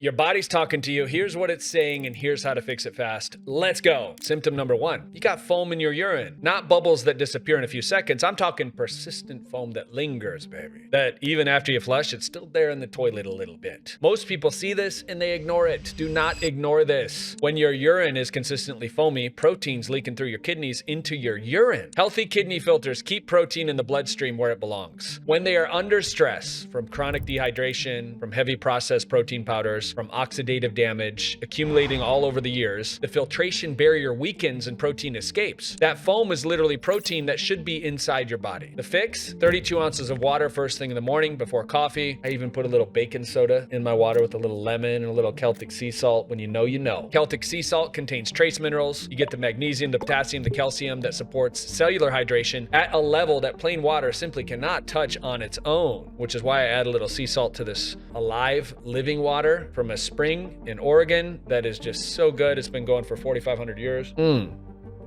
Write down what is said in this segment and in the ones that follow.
Your body's talking to you. Here's what it's saying, and here's how to fix it fast. Let's go. Symptom number 1. You got foam in your urine. Not bubbles that disappear in a few seconds. I'm talking persistent foam that lingers, baby. That even after you flush, it's still there in the toilet a little bit. Most people see this and they ignore it. Do not ignore this. When your urine is consistently foamy, protein's leaking through your kidneys into your urine. Healthy kidney filters keep protein in the bloodstream where it belongs. When they are under stress from chronic dehydration, from heavy processed protein powders, from oxidative damage accumulating all over the years, the filtration barrier weakens and protein escapes. That foam is literally protein that should be inside your body. The fix: 32 ounces of water first thing in the morning before coffee. I even put a little baking soda in my water with a little lemon and a little Celtic sea salt. When you know, you know. Celtic sea salt contains trace minerals. You get the magnesium, the potassium, the calcium that supports cellular hydration at a level that plain water simply cannot touch on its own, which is why I add a little sea salt to this alive, living water from a spring in Oregon that is just so good. It's been going for 4,500 years.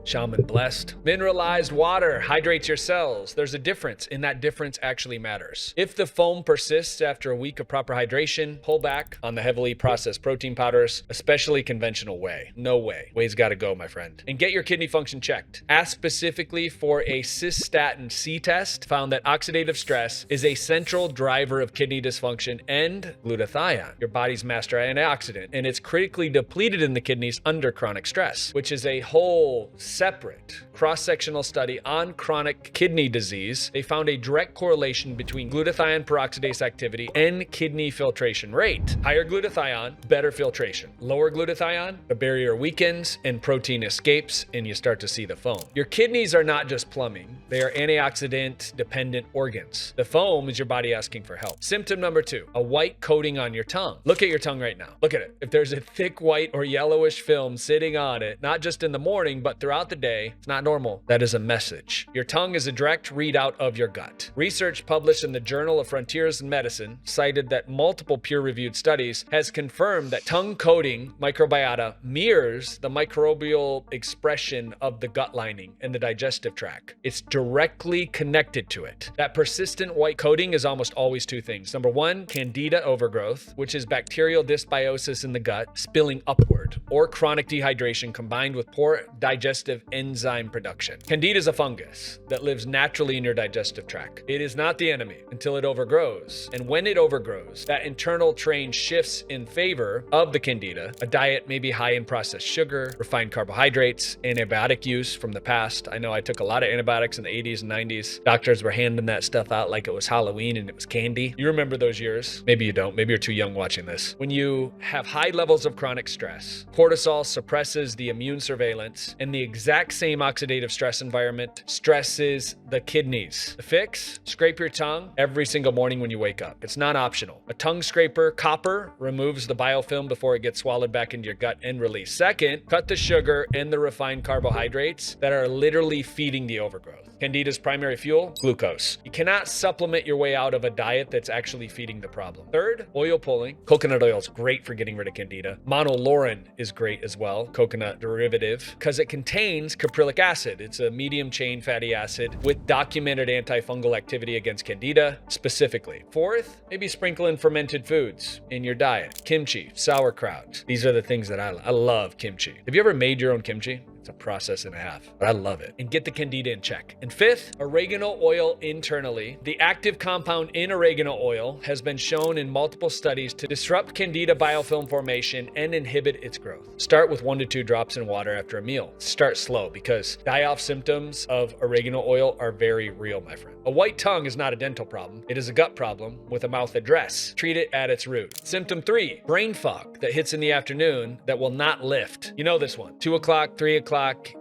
Shaman blessed. Mineralized water hydrates your cells. There's a difference, and that difference actually matters. If the foam persists after a week of proper hydration, pull back on the heavily processed protein powders, especially conventional whey. No way. Whey's got to go, my friend. And get your kidney function checked. Ask specifically for a cystatin C test. Found that oxidative stress is a central driver of kidney dysfunction and glutathione, your body's master antioxidant, and it's critically depleted in the kidneys under chronic stress, which is a whole separate cross-sectional study on chronic kidney disease. They found a direct correlation between glutathione peroxidase activity and kidney filtration rate. Higher glutathione, better filtration. Lower glutathione, the barrier weakens and protein escapes, and you start to see the foam. Your kidneys are not just plumbing. They are antioxidant dependent organs. The foam is your body asking for help. Symptom number 2, a white coating on your tongue. Look at your tongue right now. Look at it. If there's a thick white or yellowish film sitting on it, not just in the morning, but throughout the day, it's not normal. That is a message. Your tongue is a direct readout of your gut. Research published in the Journal of Frontiers in Medicine cited that multiple peer-reviewed studies has confirmed that tongue coating microbiota mirrors the microbial expression of the gut lining and the digestive tract. It's directly connected to it. That persistent white coating is almost always 2 things. Number 1, Candida overgrowth, which is bacterial dysbiosis in the gut spilling upward, or chronic dehydration combined with poor digestive enzyme production. Candida is a fungus that lives naturally in your digestive tract. It is not the enemy until it overgrows. And when it overgrows, that internal train shifts in favor of the Candida. A diet may be high in processed sugar, refined carbohydrates, antibiotic use from the past. I know I took a lot of antibiotics in the 80s and 90s. Doctors were handing that stuff out like it was Halloween and it was candy. You remember those years? Maybe you don't. Maybe you're too young watching this. When you have high levels of chronic stress, cortisol suppresses the immune surveillance, and the exact same oxidative stress environment stresses the kidneys. The fix: scrape your tongue every single morning when you wake up. It's not optional. A tongue scraper, copper, removes the biofilm before it gets swallowed back into your gut and released. Second, cut the sugar and the refined carbohydrates that are literally feeding the overgrowth. Candida's primary fuel: glucose. You cannot supplement your way out of a diet that's actually feeding the problem. Third, oil pulling. Coconut oil is great for getting rid of Candida. Monolaurin is great as well, coconut derivative, because it contains caprylic acid. It's a medium chain fatty acid with documented antifungal activity against Candida specifically. Fourth, maybe sprinkle in fermented foods in your diet. Kimchi, sauerkraut. These are the things that I love kimchi. Have you ever made your own kimchi? It's a process and a half, but I love it. And get the Candida in check. And fifth, oregano oil internally. The active compound in oregano oil has been shown in multiple studies to disrupt Candida biofilm formation and inhibit its growth. Start with 1 to 2 drops in water after a meal. Start slow because die-off symptoms of oregano oil are very real, my friend. A white tongue is not a dental problem. It is a gut problem with a mouth address. Treat it at its root. Symptom 3, brain fog that hits in the afternoon that will not lift. You know this one. 2 o'clock, 3 o'clock.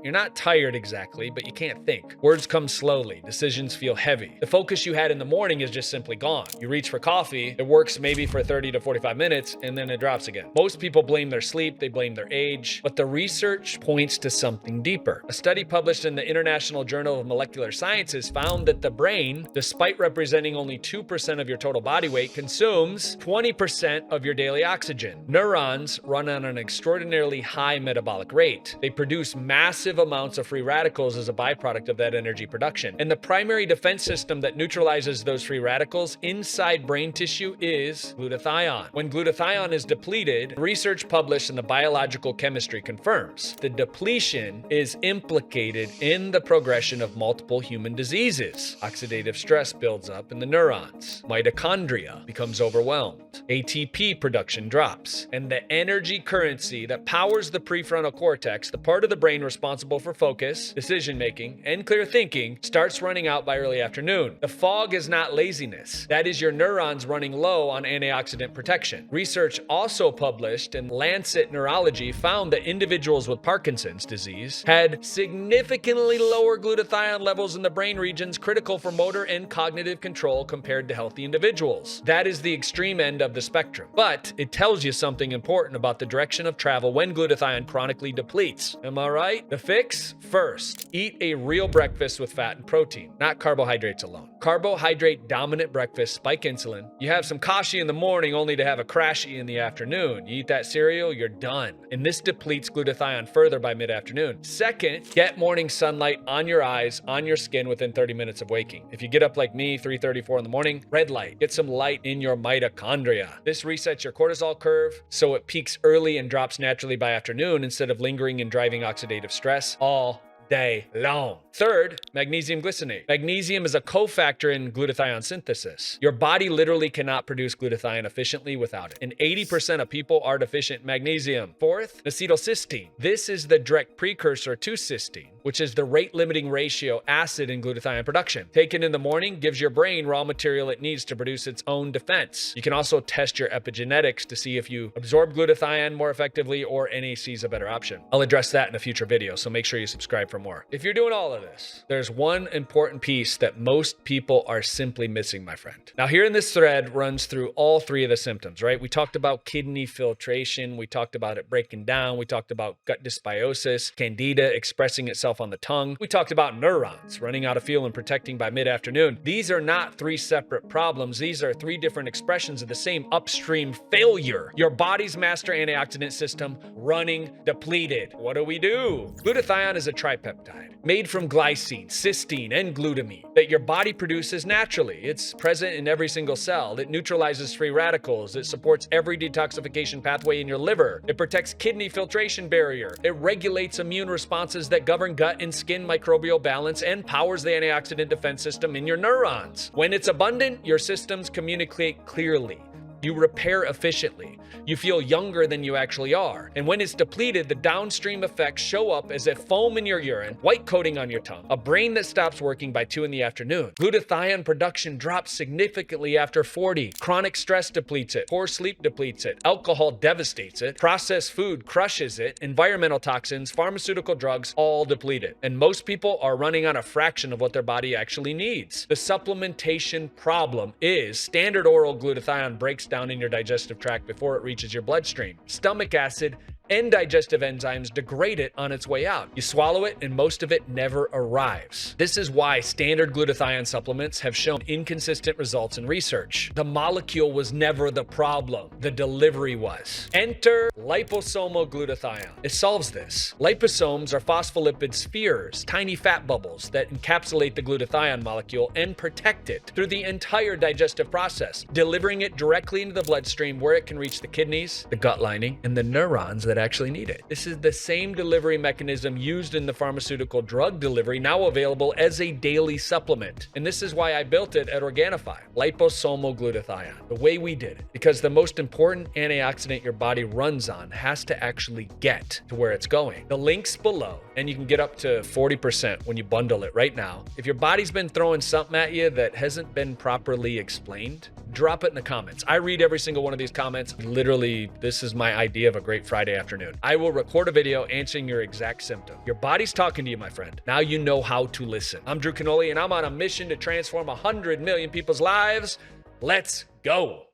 You're not tired exactly, but you can't think. Words come slowly. Decisions feel heavy. The focus you had in the morning is just simply gone. You reach for coffee. It works maybe for 30 to 45 minutes, and then it drops again. Most people blame their sleep. They blame their age, but the research points to something deeper. A study published in the International Journal of Molecular Sciences found that the brain brain, despite representing only 2% of your total body weight, consumes 20% of your daily oxygen. Neurons run on an extraordinarily high metabolic rate. They produce massive amounts of free radicals as a byproduct of that energy production. And the primary defense system that neutralizes those free radicals inside brain tissue is glutathione. When glutathione is depleted, research published in the Biological Chemistry confirms the depletion is implicated in the progression of multiple human diseases. Oxidative stress builds up in the neurons. Mitochondria becomes overwhelmed. ATP production drops. And the energy currency that powers the prefrontal cortex, the part of the brain responsible for focus, decision-making, and clear thinking, starts running out by early afternoon. The fog is not laziness. That is your neurons running low on antioxidant protection. Research also published in Lancet Neurology found that individuals with Parkinson's disease had significantly lower glutathione levels in the brain regions critical for motor and cognitive control compared to healthy individuals. That is the extreme end of the spectrum. But it tells you something important about the direction of travel when glutathione chronically depletes. Am I right? The fix? First, eat a real breakfast with fat and protein, not carbohydrates alone. Carbohydrate dominant breakfast spike insulin. You have some kashi in the morning only to have a crashy in the afternoon. You eat that cereal, you're done. And this depletes glutathione further by mid-afternoon. Second, get morning sunlight on your eyes, on your skin within 30 minutes of waking. If you get up like me, 3:34 in the morning, red light. Get some light in your mitochondria. This resets your cortisol curve so it peaks early and drops naturally by afternoon instead of lingering and driving oxidative stress all day long. Third, magnesium glycinate. Magnesium is a cofactor in glutathione synthesis. Your body literally cannot produce glutathione efficiently without it. And 80% of people are deficient in magnesium. Fourth, acetylcysteine. This is the direct precursor to cysteine, which is the rate-limiting ratio acid in glutathione production. Taken in the morning gives your brain raw material it needs to produce its own defense. You can also test your epigenetics to see if you absorb glutathione more effectively or NAC is a better option. I'll address that in a future video, so make sure you subscribe for more. If you're doing all of this, there's one important piece that most people are simply missing, my friend. Now, here in this thread runs through all three of the symptoms, right? We talked about kidney filtration. We talked about it breaking down. We talked about gut dysbiosis, Candida expressing itself on the tongue. We talked about neurons running out of fuel and protecting by mid-afternoon. These are not three separate problems. These are three different expressions of the same upstream failure. Your body's master antioxidant system running depleted. What do? Glutathione is a tripeptide made from glycine, cysteine, and glutamine that your body produces naturally. It's present in every single cell. It neutralizes free radicals. It supports every detoxification pathway in your liver. It protects kidney filtration barrier. It regulates immune responses that govern gut and skin microbial balance and powers the antioxidant defense system in your neurons. When it's abundant, your systems communicate clearly. You repair efficiently. You feel younger than you actually are. And when it's depleted, the downstream effects show up as a foam in your urine, white coating on your tongue, a brain that stops working by 2 in the afternoon. Glutathione production drops significantly after 40. Chronic stress depletes it. Poor sleep depletes it. Alcohol devastates it. Processed food crushes it. Environmental toxins, pharmaceutical drugs, all deplete it. And most people are running on a fraction of what their body actually needs. The supplementation problem is standard oral glutathione breaks down in your digestive tract before it reaches your bloodstream. Stomach acid and digestive enzymes degrade it on its way out. You swallow it and most of it never arrives. This is why standard glutathione supplements have shown inconsistent results in research. The molecule was never the problem. The delivery was. Enter liposomal glutathione. It solves this. Liposomes are phospholipid spheres, tiny fat bubbles that encapsulate the glutathione molecule and protect it through the entire digestive process, delivering it directly into the bloodstream where it can reach the kidneys, the gut lining, and the neurons that actually need it. This is the same delivery mechanism used in the pharmaceutical drug delivery, now available as a daily supplement. And this is why I built it at Organifi, liposomal glutathione, the way we did it. Because the most important antioxidant your body runs on has to actually get to where it's going. The link's below, and you can get up to 40% when you bundle it right now. If your body's been throwing something at you that hasn't been properly explained, drop it in the comments. I read every single one of these comments. Literally, this is my idea of a great Friday afternoon. I will record a video answering your exact symptom. Your body's talking to you, my friend. Now you know how to listen. I'm Drew Canoli, and I'm on a mission to transform 100 million people's lives. Let's go.